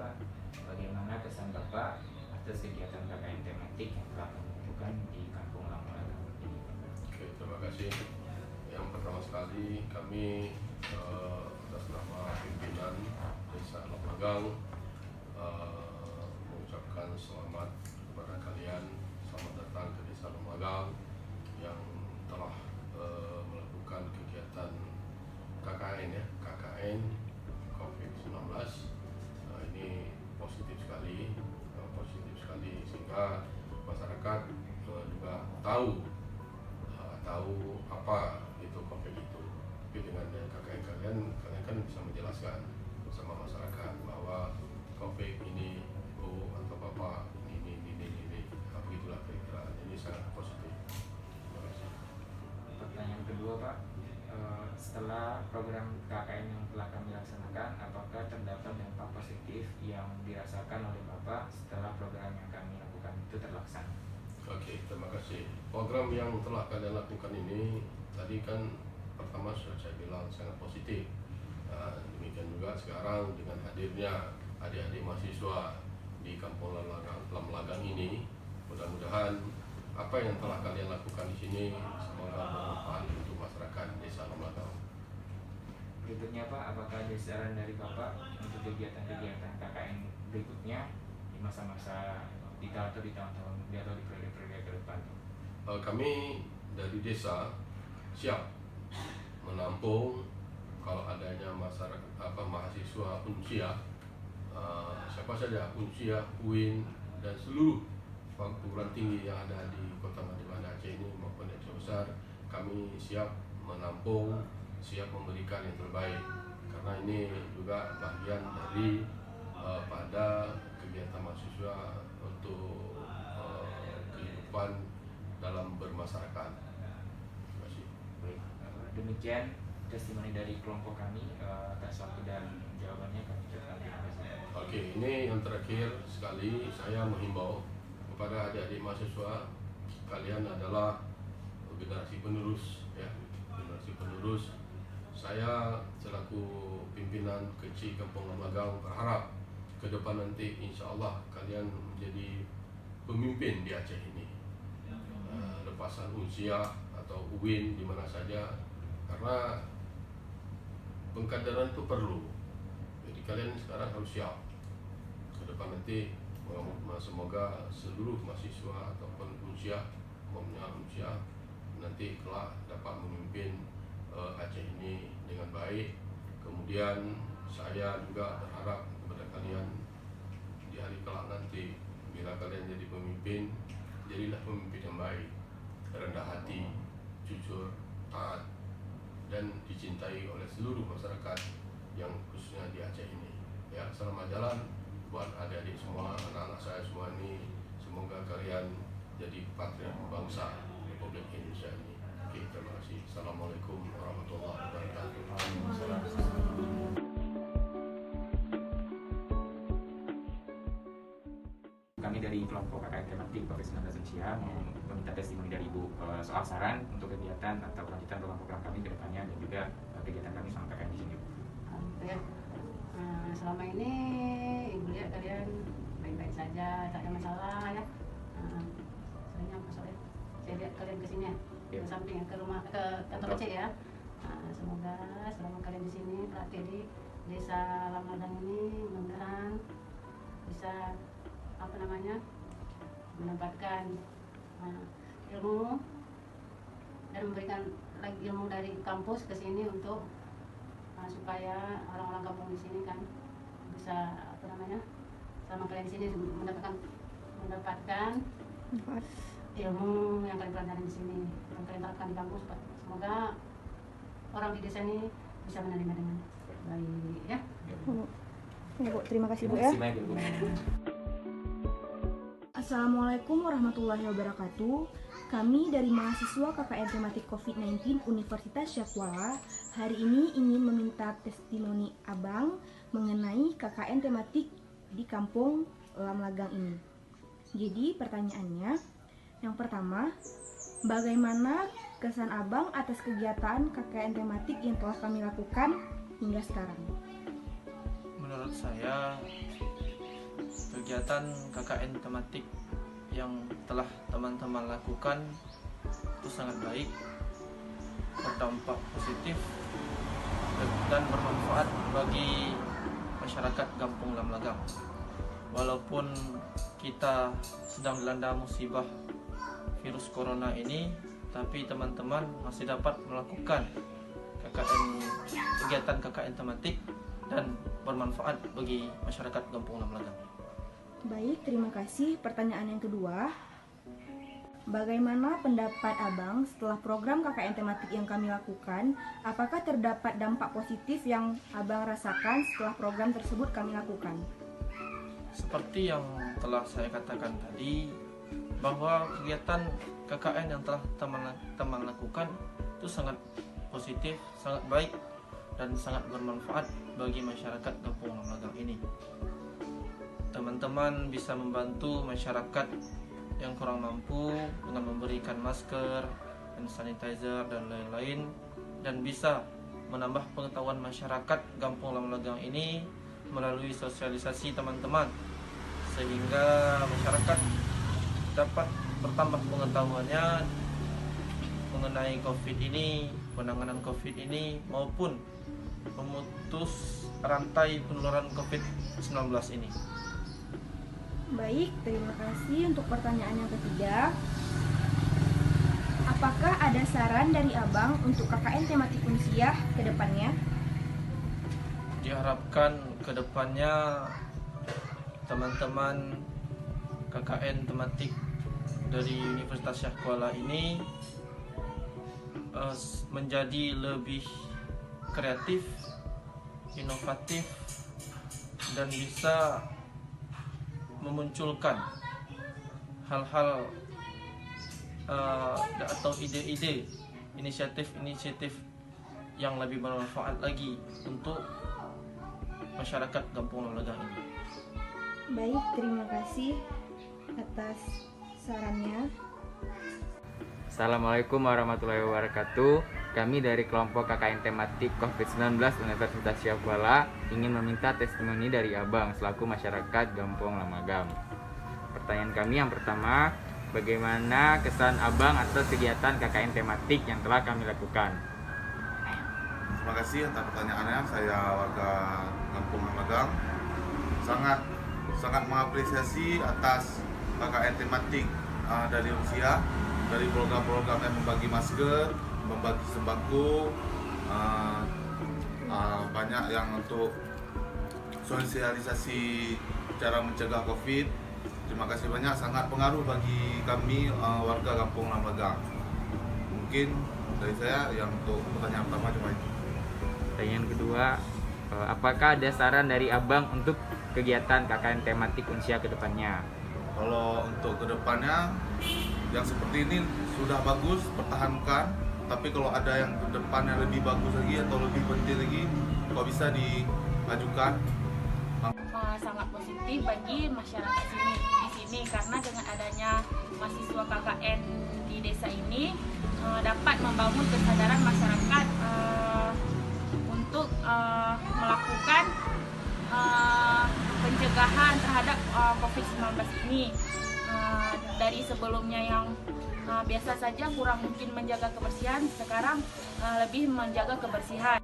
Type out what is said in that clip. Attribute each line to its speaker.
Speaker 1: Pak, bagaimana kesan Bapak atas kegiatan KKN tematik yang telah dilakukan di Kampung Lamalagang ini?
Speaker 2: Oke, terima kasih. Yang pertama sekali kami atas nama pimpinan Desa Lamalagang mengucapkan selamat kepada kalian. Selamat datang ke Desa Lamalagang yang telah melakukan kegiatan KKN KKN COVID-19. Ini positif sekali sehingga masyarakat juga tahu apa itu COVID itu. Tapi dengan KKN kalian kan bisa menjelaskan bersama masyarakat bahwa COVID ini atau Bapak ini. Begitulah kira-kira. Ini sangat positif. Terima kasih.
Speaker 1: Pertanyaan kedua Pak, setelah program KKN yang telah kami laksanakan, apakah terdapat dampak positif yang dirasakan oleh Bapak setelah program yang kami lakukan itu terlaksana?
Speaker 2: Oke, terima kasih. Program yang telah kalian lakukan ini tadi kan pertama sudah saya bilang sangat positif. Demikian juga sekarang dengan hadirnya adik-adik mahasiswa di Kampung Lamalagang ini, mudah-mudahan apa yang telah kalian lakukan di sini semoga bermanfaat untuk masyarakat Desa Lamalagang.
Speaker 1: Berikutnya Pak, apakah ada saran dari Bapak untuk kegiatan-kegiatan KKN berikutnya di masa-masa di tahun-tahun atau di periode-periode ke depan?
Speaker 2: Kami dari desa siap menampung kalau adanya mahasiswa Unsia, siapa saja Unsia, UIN dan seluruh perguruan tinggi yang ada di Kota Madiun Aceh ini maupun Aceh Besar. Kami siap menampung, siap memberikan yang terbaik karena ini juga bagian dari pada kegiatan mahasiswa untuk kehidupan dalam bermasyarakat. Terima kasih.
Speaker 1: Demikian testimoni dari kelompok kami. Atas waktu dan jawabannya kami ucapkan terima kasih.
Speaker 2: Oke, ini yang terakhir sekali saya menghimbau kepada adik-adik mahasiswa, kalian adalah generasi penerus ya, generasi penerus. Saya selaku pimpinan kecil Kampung Lamalagang berharap ke depan nanti insya Allah kalian menjadi pemimpin di Aceh ini, lepasan Unsia atau UIN di mana saja, karena pengkaderan itu perlu. Jadi kalian sekarang harus siap ke depan nanti. Semoga seluruh mahasiswa ataupun Unsia nanti kelak dapat memimpin Aceh ini dengan baik. Kemudian saya juga berharap kepada kalian di hari kelak nanti, bila kalian jadi pemimpin, jadilah pemimpin yang baik, rendah hati, jujur, taat, dan dicintai oleh seluruh masyarakat yang khususnya di Aceh ini. Ya, selamat jalan buat adik-adik semua, anak-anak saya semua ini. Semoga kalian jadi patriot bangsa Republik Indonesia ini. Oke, terima kasih. Assalamualaikum warahmatullahi wabarakatuh.
Speaker 1: Kami dari kelompok KKN tematik COVID-19 Unsia meminta testimoni dari Ibu soal saran untuk kegiatan atau kelanjutan program kami ke depannya dan juga kegiatan kami sampaikan di sini.
Speaker 3: Ya. Selama ini Ibu lihat kalian baik-baik saja, tak ada masalah ya. Soalnya apa soalnya? Saya lihat kalian kesini ya, ke samping ke rumah, ke kantor kecil ya. Semoga selama kalian di sini praktik di Desa Lamalagang ini, mudah-mudahan bisa mendapatkan ilmu dan memberikan lagi ilmu dari kampus ke sini untuk supaya orang-orang kampung di sini kan bisa selama kalian di sini mendapatkan ilmu yang kalian pelajari di sini yang kalian terapkan di kampus. Semoga orang di desa ini bisa menerima dengan baik ya.
Speaker 4: Ya Bu, terima kasih Bu ya. Assalamualaikum warahmatullahi wabarakatuh. Kami dari mahasiswa KKN tematik COVID-19 Universitas Syakwala hari ini ingin meminta testimoni Abang mengenai KKN tematik di Kampung Lamalagang ini. Jadi pertanyaannya, yang pertama, bagaimana kesan Abang atas kegiatan KKN tematik yang telah kami lakukan hingga sekarang?
Speaker 5: Menurut saya kegiatan KKN tematik yang telah teman-teman lakukan itu sangat baik, berdampak positif dan bermanfaat bagi masyarakat Kampung Lamlagang. Walaupun kita sedang dilanda musibah virus corona ini, tapi teman-teman masih dapat melakukan kegiatan KKN tematik dan bermanfaat bagi masyarakat Kampung Lamlagang.
Speaker 4: Baik, terima kasih. Pertanyaan yang kedua, bagaimana pendapat Abang setelah program KKN tematik yang kami lakukan? Apakah terdapat dampak positif yang Abang rasakan setelah program tersebut kami lakukan?
Speaker 5: Seperti yang telah saya katakan tadi, bahwa kegiatan KKN yang telah teman lakukan itu sangat positif, sangat baik, dan sangat bermanfaat bagi masyarakat Kampung Lamlagang ini. Teman-teman bisa membantu masyarakat yang kurang mampu dengan memberikan masker, hand sanitizer, dan lain-lain, dan bisa menambah pengetahuan masyarakat Kampung Lamlagang ini melalui sosialisasi teman-teman, sehingga masyarakat dapat bertambah pengetahuannya mengenai COVID ini, penanganan COVID ini, maupun memutus rantai penularan COVID-19 ini.
Speaker 4: Baik, terima kasih. Untuk pertanyaan yang ketiga, apakah ada saran dari Abang untuk KKN tematik Unsiah ke depannya?
Speaker 5: Diharapkan ke depannya teman-teman KKN tematik dari Universitas Syah Kuala ini menjadi lebih kreatif, inovatif, dan bisa memunculkan hal-hal atau ide-ide, inisiatif-inisiatif yang lebih bermanfaat lagi untuk masyarakat Kampung Lamlagang ini.
Speaker 4: Baik, terima kasih atas sarannya.
Speaker 1: Assalamualaikum warahmatullahi wabarakatuh. Kami dari kelompok KKN tematik COVID-19 Universitas Syah Kuala ingin meminta testimoni dari Abang selaku masyarakat Kampung Lamlagang. Pertanyaan kami yang pertama, bagaimana kesan Abang atas kegiatan KKN tematik yang telah kami lakukan?
Speaker 6: Terima kasih atas pertanyaannya. Saya warga Kampung Lamlagang sangat mengapresiasi atas KKN tematik dari Unsiah, dari program-program yang membagi masker, membagi sembako, banyak yang untuk sosialisasi cara mencegah COVID. Terima kasih banyak, sangat pengaruh bagi kami warga Kampung Lamlagang. Mungkin dari saya yang untuk pertanyaan pertama cuma itu.
Speaker 1: Pertanyaan kedua, apakah ada saran dari Abang untuk kegiatan KKN tematik Unsiah ke depannya?
Speaker 6: Kalau untuk kedepannya yang seperti ini sudah bagus, pertahankan. Tapi kalau ada yang kedepannya lebih bagus lagi atau lebih penting lagi, kalau bisa diajukan.
Speaker 7: Sangat positif bagi masyarakat di sini karena dengan adanya mahasiswa KKN di desa ini dapat membangun kesadaran masyarakat untuk melakukan pencegahan terhadap COVID-19 ini. Dari sebelumnya yang biasa saja kurang mungkin menjaga kebersihan, sekarang lebih menjaga kebersihan.